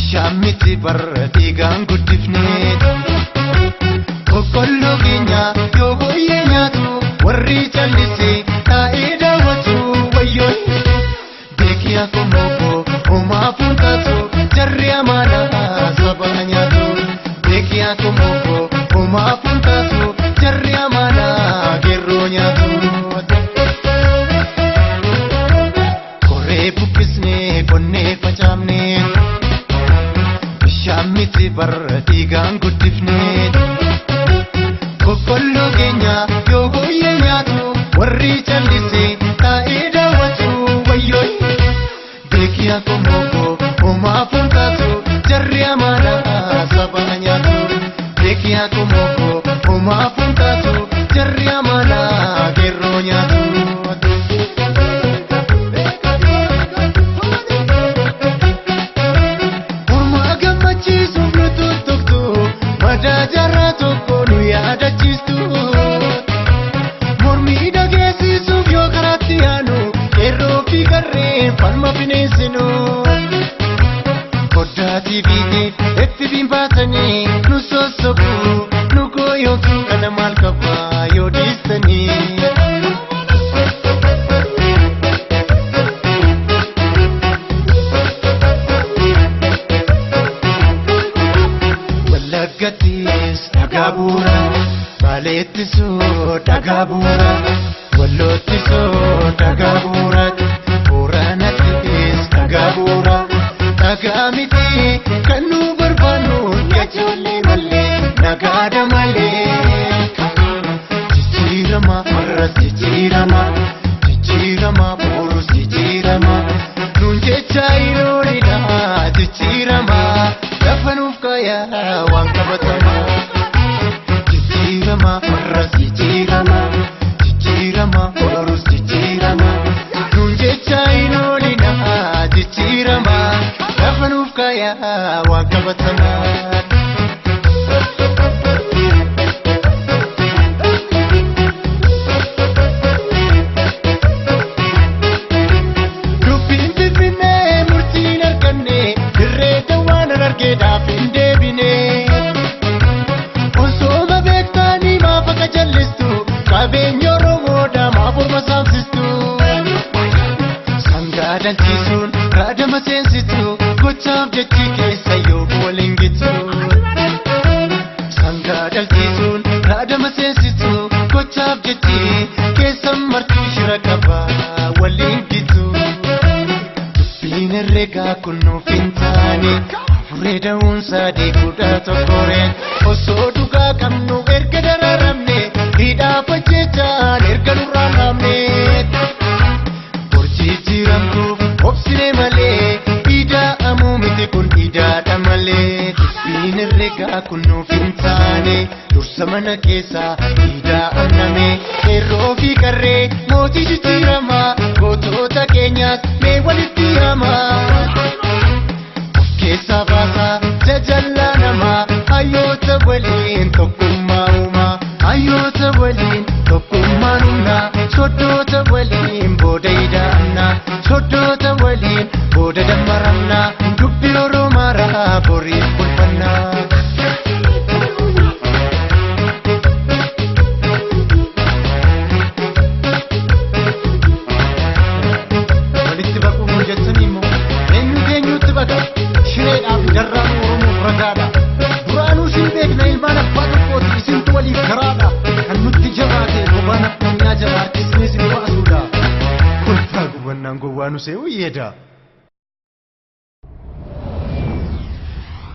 Shamiti barati gangu tifne Kokolo kenya yogo yenyatu Warri chalisi taida watu wayoy Dekia komoko oma puntatu Jarri amana sabanyatu Dekia komoko oma puntatu Jarri amana gerro nyatu Kore bukisne konne pachamne Shamiti barati gangu tifne Kokolo kenya yogo yenyatu Warri chalisi taida watu wayoy Dekia komoko oma puntatu Jarri amana sabanyatu Dekia komoko oma puntatu Jarri amana gerro nyatu Jarra tokko nu yaadachiistu mormii dhageessisuuf yoo karaatti yaanu qeerroo fi qarreen falma bineensinu koddaatii fiigee itti biimbaatanii nu sossobu nu gooyootu kana maal qabaa yoo dhiistanii Gatis dagabura baletiso dagabura walotiso dagabura uranatis dagabura dagamiti kanu barbanu yachole malle nagada malle chichirama maras chichirama porus chichirama nunje chairorida chichirama dafanuf kaya wangkabatama chichirama maras chichirama porus chichirama nunje chairorida chichirama dafanuf kaya wangkabatama Dalchisuun raadama seensitu gochaaf jechi keessa yoo bolingitu Sangaa dalchisuun raadama seensitu gochaaf jechi keessa martuu shira qaba walingitu Dubbiin herregaa kun nuuf hin taane furee da'uun sadii kudha tokkoreen osoo dhugaa qabnu erga dararamne hidhaafa jechaan erga nurraan dhabne Jiramtu obsine male ida amumiti kun ida damale Dubbiin herregaa kun nuuf hin taane dursa mana keessa ida amname qeerroo fi qarree mootii jijjiirama gootota keenyaas mee walitti hama of keessaa baasa jajallaa namaa hayyoota waliin tokkummaa uumaa hayyoota waliin tokkummaan humnaa soddoota waliin booda ida'amna soddoota waliin booda dammaramna dubbi oromaaraa boriif bulfanna walitti baquu mun jettanii immoo eenyutti baqa shireedhaaf darraan oromoo ragaadha duraanuu sin beekna ilmaan abbaa tokkooti isintu waliif garaadha kan nutti jabaate gobaan addunyaa jabaate isinis ni baasuudha kolfaa gubannaan gowwaanu see'u yeeda